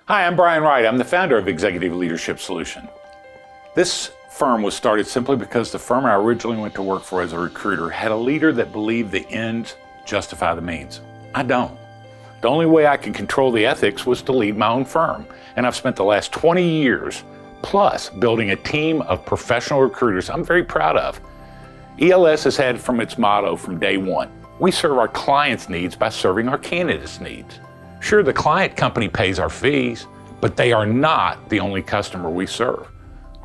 Hi, I'm Brian Wright. I'm the founder of Executive Leadership Solution. This firm was started simply because the firm I originally went to work for as a recruiter had a leader that believed the ends justify the means. I don't. The only way I could control the ethics was to lead my own firm. And I've spent the last 20 years plus building a team of professional recruiters I'm very proud of. ELS has had from its motto from day one, we serve our clients' needs by serving our candidates' needs. Sure, the client company pays our fees, but they are not the only customer we serve.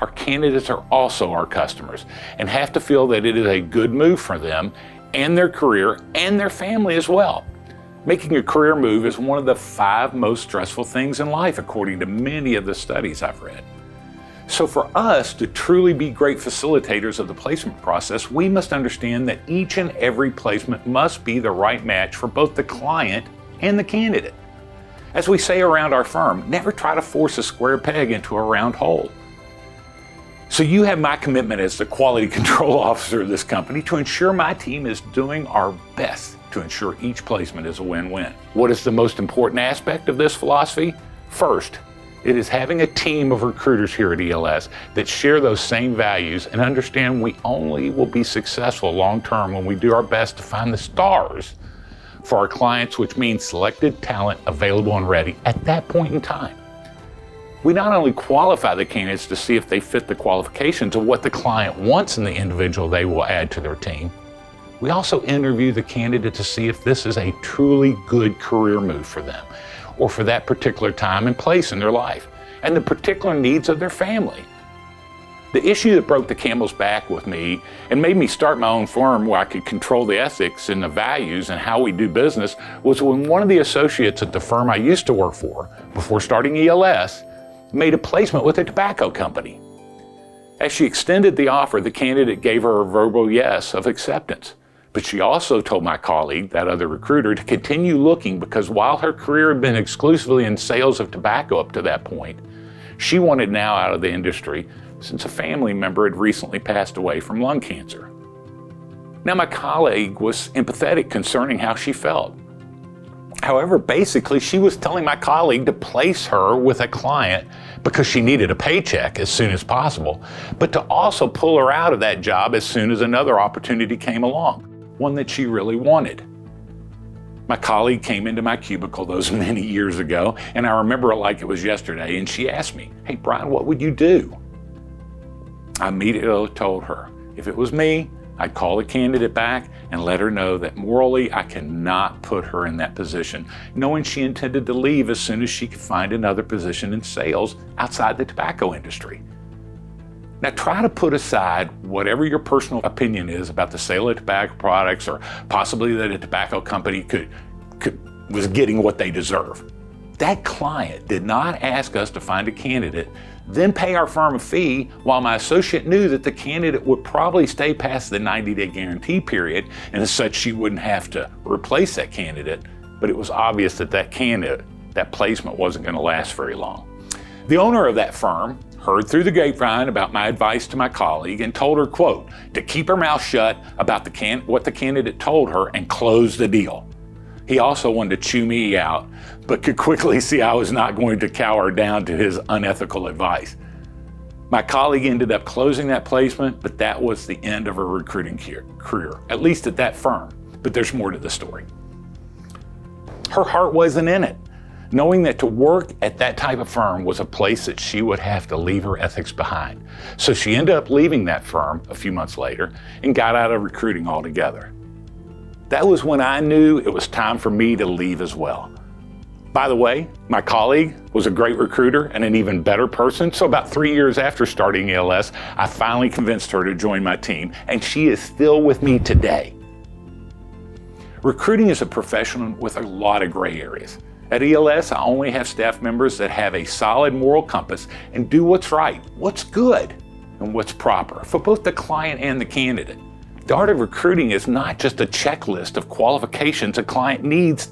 Our candidates are also our customers and have to feel that it is a good move for them and their career and their family as well. Making a career move is one of the 5 most stressful things in life, according to many of the studies I've read. So for us to truly be great facilitators of the placement process, we must understand that each and every placement must be the right match for both the client and the candidate. As we say around our firm, never try to force a square peg into a round hole. So you have my commitment as the quality control officer of this company to ensure my team is doing our best to ensure each placement is a win-win. What is the most important aspect of this philosophy? First, it is having a team of recruiters here at ELS that share those same values and understand we only will be successful long-term when we do our best to find the stars for our clients, which means selected talent available and ready at that point in time. We not only qualify the candidates to see if they fit the qualifications of what the client wants in the individual they will add to their team, we also interview the candidate to see if this is a truly good career move for them or for that particular time and place in their life and the particular needs of their family. The issue that broke the camel's back with me and made me start my own firm where I could control the ethics and the values and how we do business was when one of the associates at the firm I used to work for, before starting ELS, made a placement with a tobacco company. As she extended the offer, the candidate gave her a verbal yes of acceptance. But she also told my colleague, that other recruiter, to continue looking because while her career had been exclusively in sales of tobacco up to that point, she wanted now out of the industry since a family member had recently passed away from lung cancer. Now, my colleague was empathetic concerning how she felt. However, basically, she was telling my colleague to place her with a client because she needed a paycheck as soon as possible, but to also pull her out of that job as soon as another opportunity came along, one that she really wanted. My colleague came into my cubicle those many years ago, and I remember it like it was yesterday, and she asked me, "Hey, Brian, what would you do?" I immediately told her, if it was me, I'd call the candidate back and let her know that morally I cannot put her in that position, knowing she intended to leave as soon as she could find another position in sales outside the tobacco industry. Now try to put aside whatever your personal opinion is about the sale of tobacco products or possibly that a tobacco company was getting what they deserve. That client did not ask us to find a candidate, then pay our firm a fee while my associate knew that the candidate would probably stay past the 90-day guarantee period, and as such she wouldn't have to replace that candidate, but it was obvious that that placement wasn't going to last very long. The owner of that firm heard through the grapevine about my advice to my colleague and told her, quote, to keep her mouth shut about what the candidate told her and close the deal. He also wanted to chew me out, but could quickly see I was not going to cower down to his unethical advice. My colleague ended up closing that placement, but that was the end of her recruiting career, at least at that firm. But there's more to the story. Her heart wasn't in it, knowing that to work at that type of firm was a place that she would have to leave her ethics behind. So she ended up leaving that firm a few months later and got out of recruiting altogether. That was when I knew it was time for me to leave as well. By the way, my colleague was a great recruiter and an even better person, so about 3 years after starting ELS, I finally convinced her to join my team, and she is still with me today. Recruiting is a profession with a lot of gray areas. At ELS, I only have staff members that have a solid moral compass and do what's right, what's good, and what's proper for both the client and the candidate. The art of recruiting is not just a checklist of qualifications a client needs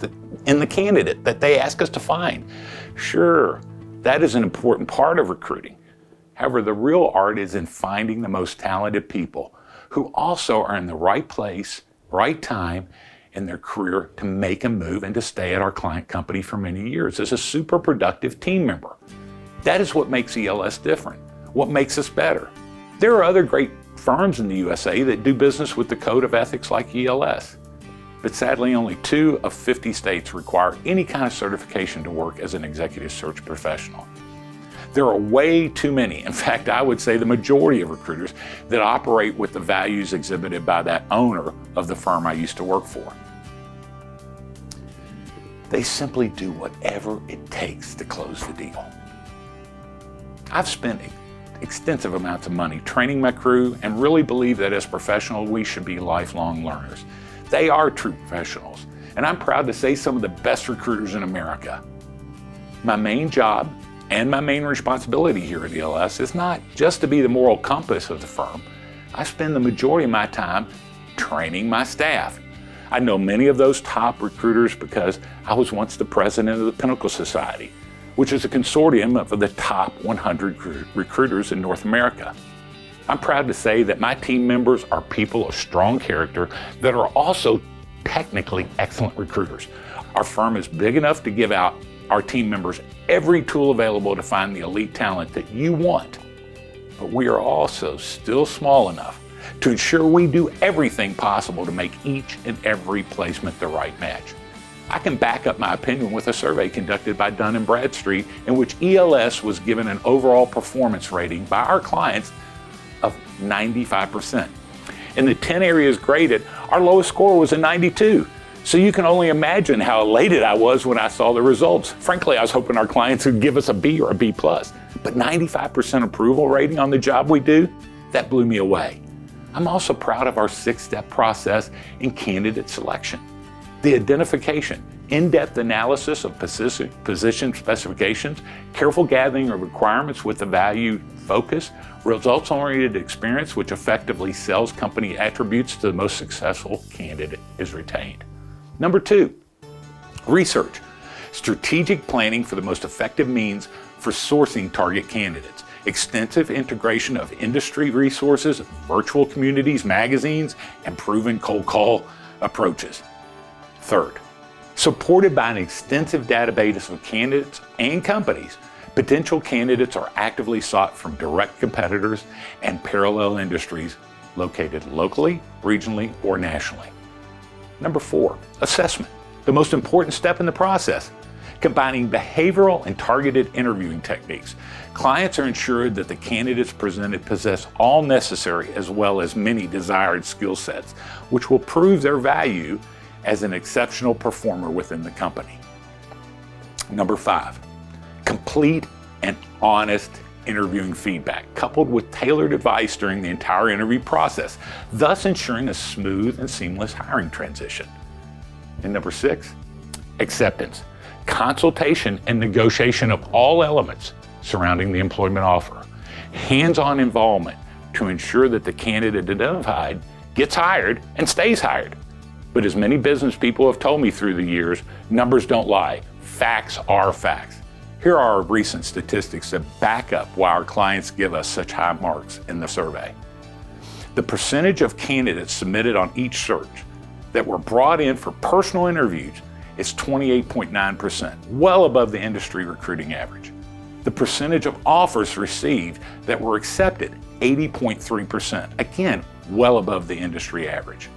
in the candidate that they ask us to find. Sure, that is an important part of recruiting. However, the real art is in finding the most talented people who also are in the right place, right time, in their career to make a move and to stay at our client company for many years as a super productive team member. That is what makes ELS different, what makes us better. There are other great firms in the USA that do business with the code of ethics like ELS, but sadly only 2 of 50 states require any kind of certification to work as an executive search professional. There are way too many, in fact I would say the majority of recruiters, that operate with the values exhibited by that owner of the firm I used to work for. They simply do whatever it takes to close the deal. I've spent extensive amounts of money training my crew and really believe that as professionals we should be lifelong learners. They are true professionals, and I'm proud to say some of the best recruiters in America. My main job and my main responsibility here at ELS is not just to be the moral compass of the firm. I spend the majority of my time training my staff. I know many of those top recruiters because I was once the president of the Pinnacle Society, which is a consortium of the top 100 recruiters in North America. I'm proud to say that my team members are people of strong character that are also technically excellent recruiters. Our firm is big enough to give out our team members every tool available to find the elite talent that you want. But we are also still small enough to ensure we do everything possible to make each and every placement the right match. I can back up my opinion with a survey conducted by Dunn Bradstreet in which ELS was given an overall performance rating by our clients of 95%. In the 10 areas graded, our lowest score was a 92. So you can only imagine how elated I was when I saw the results. Frankly, I was hoping our clients would give us a B or a B+. But 95% approval rating on the job we do, that blew me away. I'm also proud of our 6-step process in candidate selection. The identification, in-depth analysis of position specifications, careful gathering of requirements with the value focus, results-oriented experience which effectively sells company attributes to the most successful candidate is retained. Number 2, research. Strategic planning for the most effective means for sourcing target candidates. Extensive integration of industry resources, virtual communities, magazines, and proven cold call approaches. Third, supported by an extensive database of candidates and companies, potential candidates are actively sought from direct competitors and parallel industries located locally, regionally, or nationally. Number 4, assessment, the most important step in the process. Combining behavioral and targeted interviewing techniques, clients are ensured that the candidates presented possess all necessary as well as many desired skill sets, which will prove their value as an exceptional performer within the company. Number 5, complete and honest interviewing feedback, coupled with tailored advice during the entire interview process, thus ensuring a smooth and seamless hiring transition. And number 6, acceptance, consultation and negotiation of all elements surrounding the employment offer, hands-on involvement to ensure that the candidate identified gets hired and stays hired. But as many business people have told me through the years, numbers don't lie. Facts are facts. Here are our recent statistics that back up why our clients give us such high marks in the survey. The percentage of candidates submitted on each search that were brought in for personal interviews is 28.9%, well above the industry recruiting average. The percentage of offers received that were accepted, 80.3%, again, well above the industry average.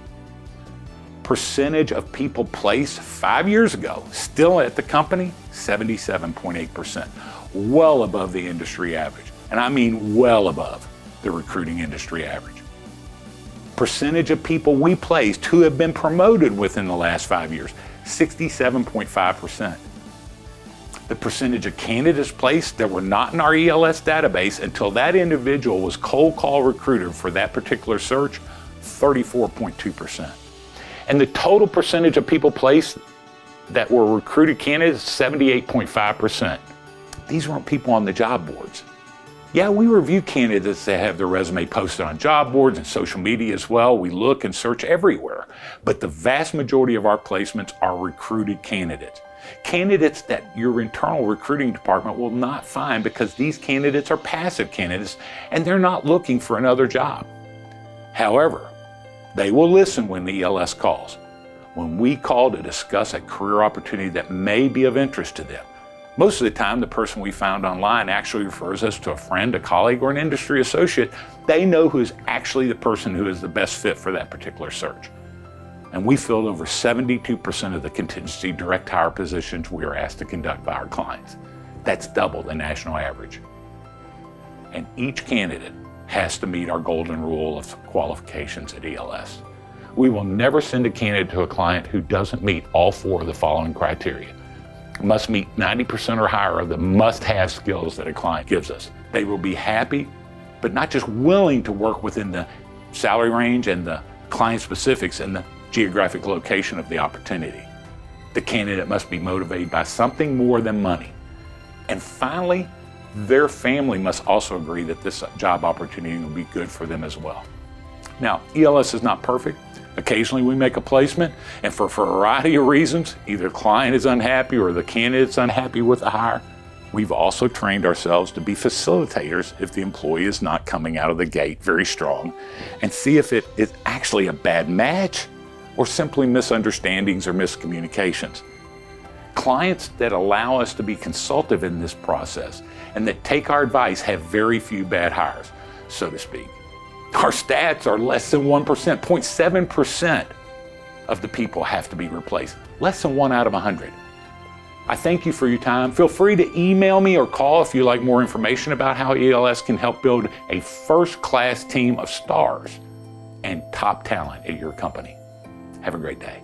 Percentage of people placed 5 years ago, still at the company, 77.8%, well above the industry average. And I mean well above the recruiting industry average. Percentage of people we placed who have been promoted within the last 5 years, 67.5%. The percentage of candidates placed that were not in our ELS database until that individual was cold call recruited for that particular search, 34.2%. And the total percentage of people placed that were recruited candidates, 78.5%. These weren't people on the job boards. Yeah, we review candidates that have their resume posted on job boards and social media as well. We look and search everywhere. But the vast majority of our placements are recruited candidates. Candidates that your internal recruiting department will not find because these candidates are passive candidates and they're not looking for another job. However, they will listen when the ELS calls. when we call to discuss a career opportunity that may be of interest to them. Most of the time, the person we found online actually refers us to a friend, a colleague, or an industry associate. They know who is actually the person who is the best fit for that particular search. And we filled over 72% of the contingency direct hire positions we are asked to conduct by our clients. That's double the national average. And each candidate has to meet our golden rule of qualifications at ELS. We will never send a candidate to a client who doesn't meet all 4 of the following criteria. Must meet 90% or higher of the must-have skills that a client gives us. They will be happy, but not just willing to work within the salary range and the client specifics and the geographic location of the opportunity. The candidate must be motivated by something more than money. And finally, their family must also agree that this job opportunity will be good for them as well. Now, ELS is not perfect. Occasionally we make a placement, and for a variety of reasons, either the client is unhappy or the candidate's unhappy with the hire. We've also trained ourselves to be facilitators if the employee is not coming out of the gate very strong, and see if it is actually a bad match or simply misunderstandings or miscommunications. Clients that allow us to be consultative in this process and that take our advice have very few bad hires, so to speak. Our stats are less than 1%, 0.7% of the people have to be replaced, less than 1 out of 100. I thank you for your time. Feel free to email me or call if you'd like more information about how ELS can help build a first-class team of stars and top talent at your company. Have a great day.